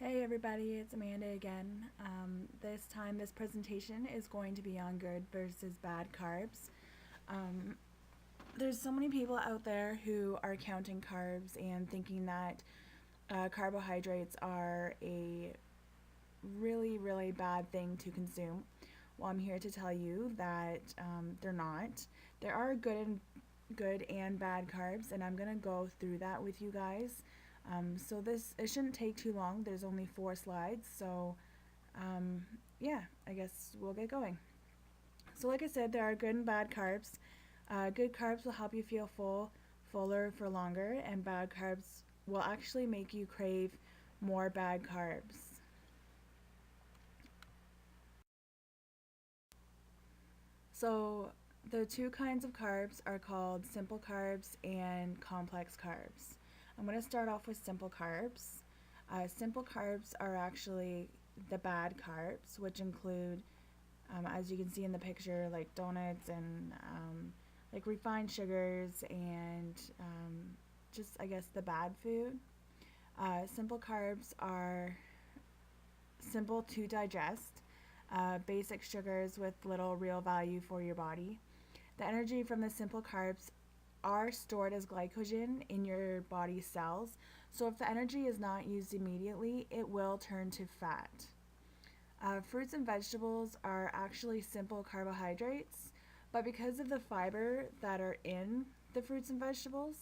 Hey everybody, it's Amanda again. This time, this presentation is going to be on good versus bad carbs. Um, there's so many people out there who are counting carbs and thinking that carbohydrates are a really, really bad thing to consume. Well, I'm here to tell you that they're not. There are good and bad carbs, and I'm gonna go through that with you guys. So it shouldn't take too long. There's only 4 slides, so um, yeah, I guess we'll get going. So like I said, there are good and bad carbs. Good carbs will help you feel fuller for longer, and bad carbs will actually make you crave more bad carbs. So the two kinds of carbs are called simple carbs and complex carbs. I'm going to start off with simple carbs. Simple carbs are actually the bad carbs, which include, as you can see in the picture, like donuts and like refined sugars and just, I guess, the bad food. Simple carbs are simple to digest, basic sugars with little real value for your body. The energy from the simple carbs are stored as glycogen in your body's cells. So if the energy is not used immediately, it will turn to fat. Fruits and vegetables are actually simple carbohydrates, but because of the fiber that are in the fruits and vegetables,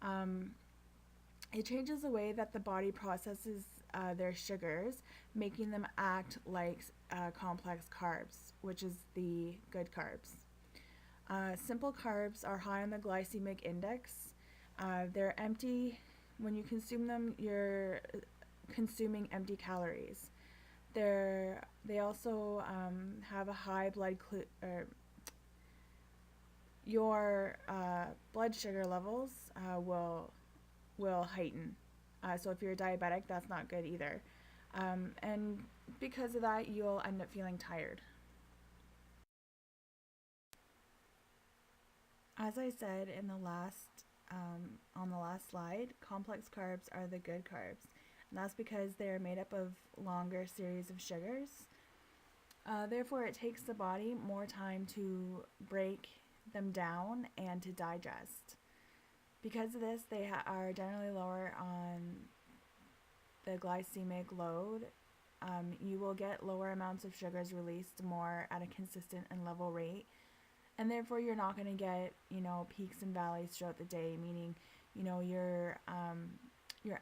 um, it changes the way that the body processes their sugars, making them act like complex carbs, which is the good carbs. Simple carbs are high on the glycemic index. They're empty. When you consume them, you're consuming empty calories. They also have a high your blood sugar levels will heighten. So if you're diabetic, that's not good either. And because of that, you'll end up feeling tired. As I said in the last on the last slide, complex carbs are the good carbs, and that's because they're made up of longer series of sugars. Therefore, it takes the body more time to break them down and to digest. Because of this, they are generally lower on the glycemic load. You will get lower amounts of sugars released more at a consistent and level rate, and therefore you're not going to get peaks and valleys throughout the day, meaning your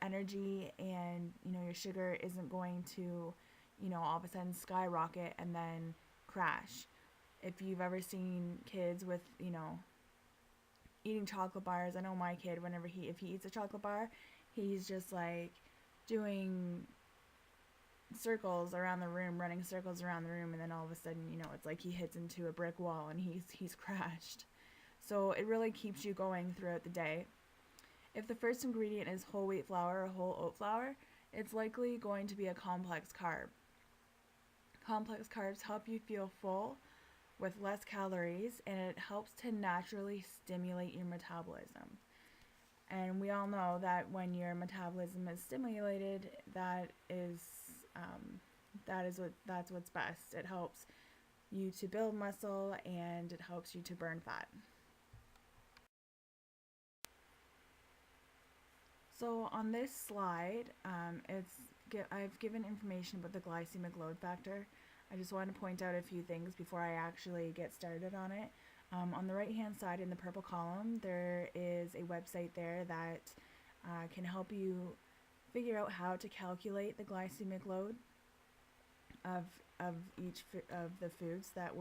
energy and your sugar isn't going to all of a sudden skyrocket and then crash. If you've ever seen kids with eating chocolate bars, I know my kid, whenever if he eats a chocolate bar, he's just like doing circles around the room, running circles around the room, and then all of a sudden, it's like he hits into a brick wall and he's crashed. So it really keeps you going throughout the day. If the first ingredient is whole wheat flour or whole oat flour, it's likely going to be a complex carb. Complex carbs help you feel full with less calories, and it helps to naturally stimulate your metabolism. And we all know that when your metabolism is stimulated, that's what's best. It helps you to build muscle and it helps you to burn fat. So on this slide, I've given information about the glycemic load factor. I just want to point out a few things before I actually get started on it. On the right hand side in the purple column, there is a website there that can help you figure out how to calculate the glycemic load of each of the foods that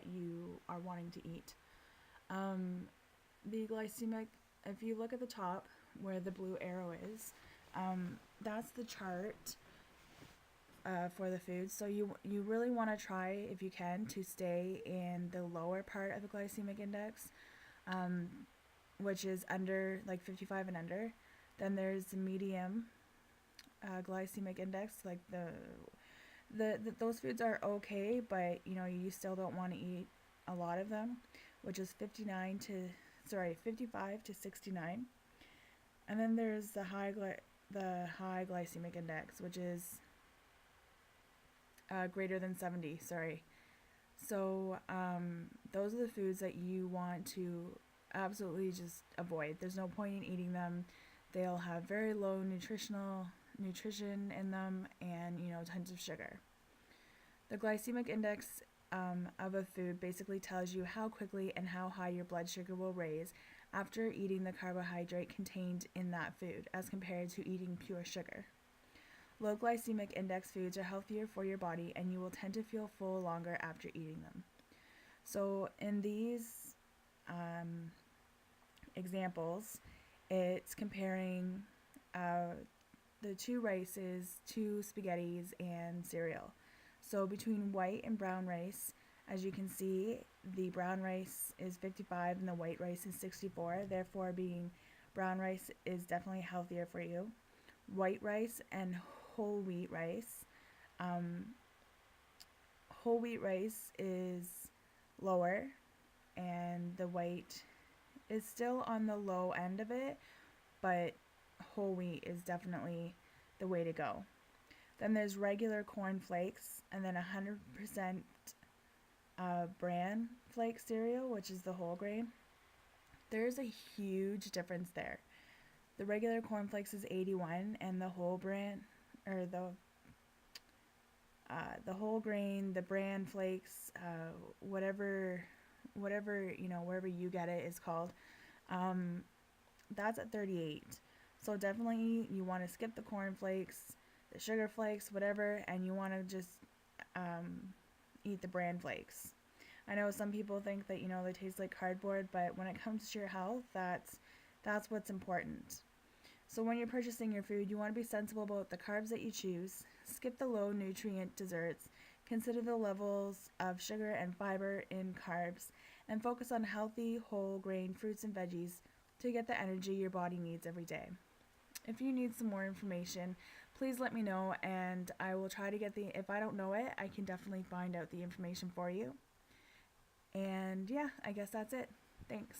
you are wanting to eat. The glycemic, if you look at the top where the blue arrow is, that's the chart for the foods. So you really want to try, if you can, to stay in the lower part of the glycemic index, which is under like 55 and under. Then there's the medium glycemic index, like those foods are okay, but you still don't want to eat a lot of them, which is 55 to 69. And then there's the high glycemic index, which is greater than 70, sorry. So those are the foods that you want to absolutely just avoid. There's no point in eating them. They'll have very low nutrition in them, and tons of sugar. The glycemic index of a food basically tells you how quickly and how high your blood sugar will raise after eating the carbohydrate contained in that food as compared to eating pure sugar. Low glycemic index foods are healthier for your body, and you will tend to feel full longer after eating them. So, in these examples, it's comparing the two rices, two spaghettis, and cereal. So, between white and brown rice, as you can see, the brown rice is 55 and the white rice is 64. Therefore, being brown rice is definitely healthier for you. White rice and whole wheat rice. Whole wheat rice is lower, and the white is still on the low end of it, but whole wheat is definitely the way to go. Then there's regular corn flakes, and then 100% bran flake cereal, which is the whole grain. There's a huge difference there. The regular corn flakes is 81, and the whole bran, or the whole grain, the bran flakes, whatever wherever you get it is called, that's at 38. So definitely you want to skip the corn flakes, the sugar flakes, whatever, and you want to just eat the bran flakes. I know some people think that they taste like cardboard, but when it comes to your health, that's what's important. So when you're purchasing your food, you want to be sensible about the carbs that you choose. Skip the low nutrient desserts. Consider the levels of sugar and fiber in carbs, and focus on healthy whole grain fruits and veggies to get the energy your body needs every day. If you need some more information, please let me know, and I will try to if I don't know it, I can definitely find out the information for you. And yeah, I guess that's it. Thanks.